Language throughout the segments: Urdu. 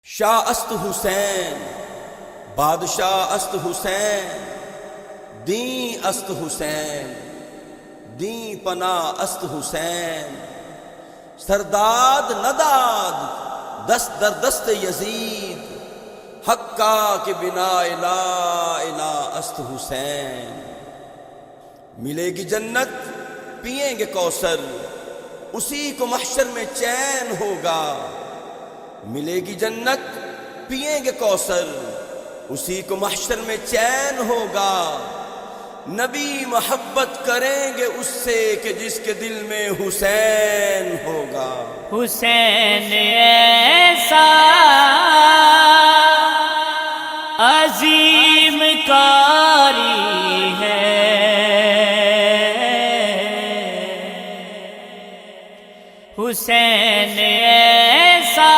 شاہ است حسین، بادشاہ است حسین، دین است حسین، دین پناہ است حسین، سرداد نداد دست در دست یزید، حقا کے بنا لا الہ است حسین۔ ملے گی جنت پئیں گے کوثر، اسی کو محشر میں چین ہوگا۔ ملے گی جنت پئیں گے کوثر، اسی کو محشر میں چین ہوگا۔ نبی محبت کریں گے اس سے کہ جس کے دل میں حسین ہوگا۔ حسین ایسا عظیم کاری ہے، حسین ایسا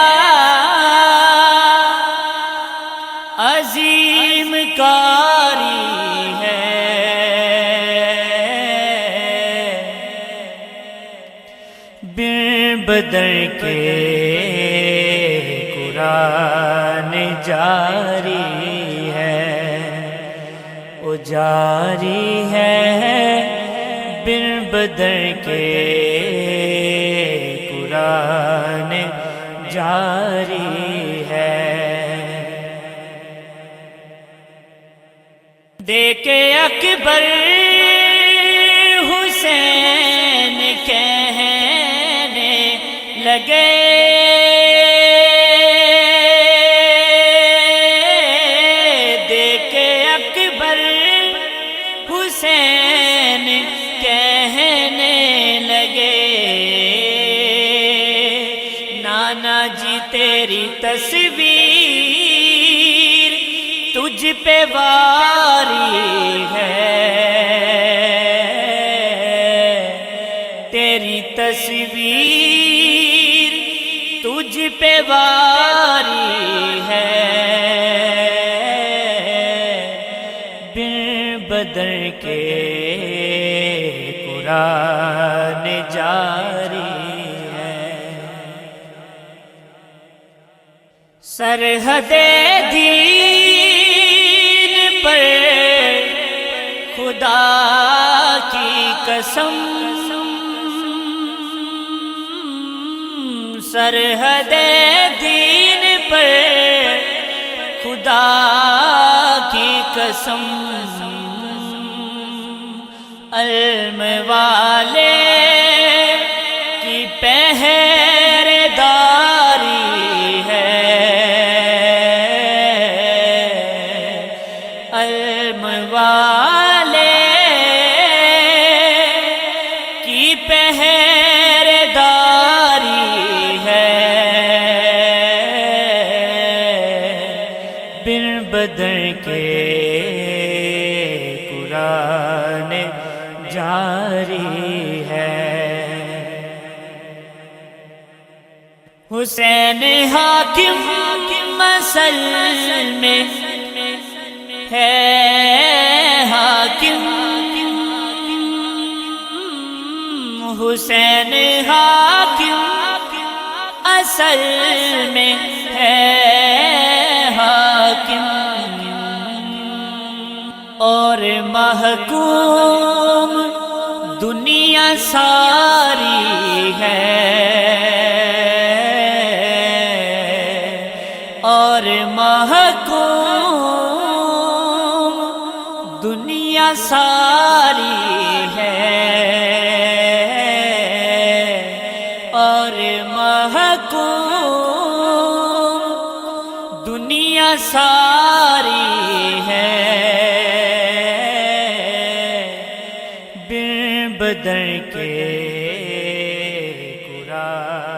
عظیم کاری ہے، بن بدر کے قرآن جاری ہے، وہ جاری ہے، بن بدر کے قرآن جاری ہے۔ دیکھے اکبر حسین کہنے لگے، دیکھے اکبر حسین کہنے لگے، نانا جی تیری تصویر تجھ پہ واری ہے، تیری تصویر تجھ پہ واری ہے، بن بدر کے قرآن جاری ہے۔ سرحد دین پر خدا کی قسم، سرحد دین پر خدا کی قسم، علم والے کی پہرے داری ہے، علم والے کی پہرے داری ہے، بن بدر کے قرآن جاری ہے۔ حسین حاکم مسل میں ہے، حاکم حسین حاکم اصل میں ہے، حاکم اور محکوم دنیا ساری ہے، اور محکوم دنیا ساری ہے، اور محکوم دنیا ساری ہے، بن بدر کے قرآن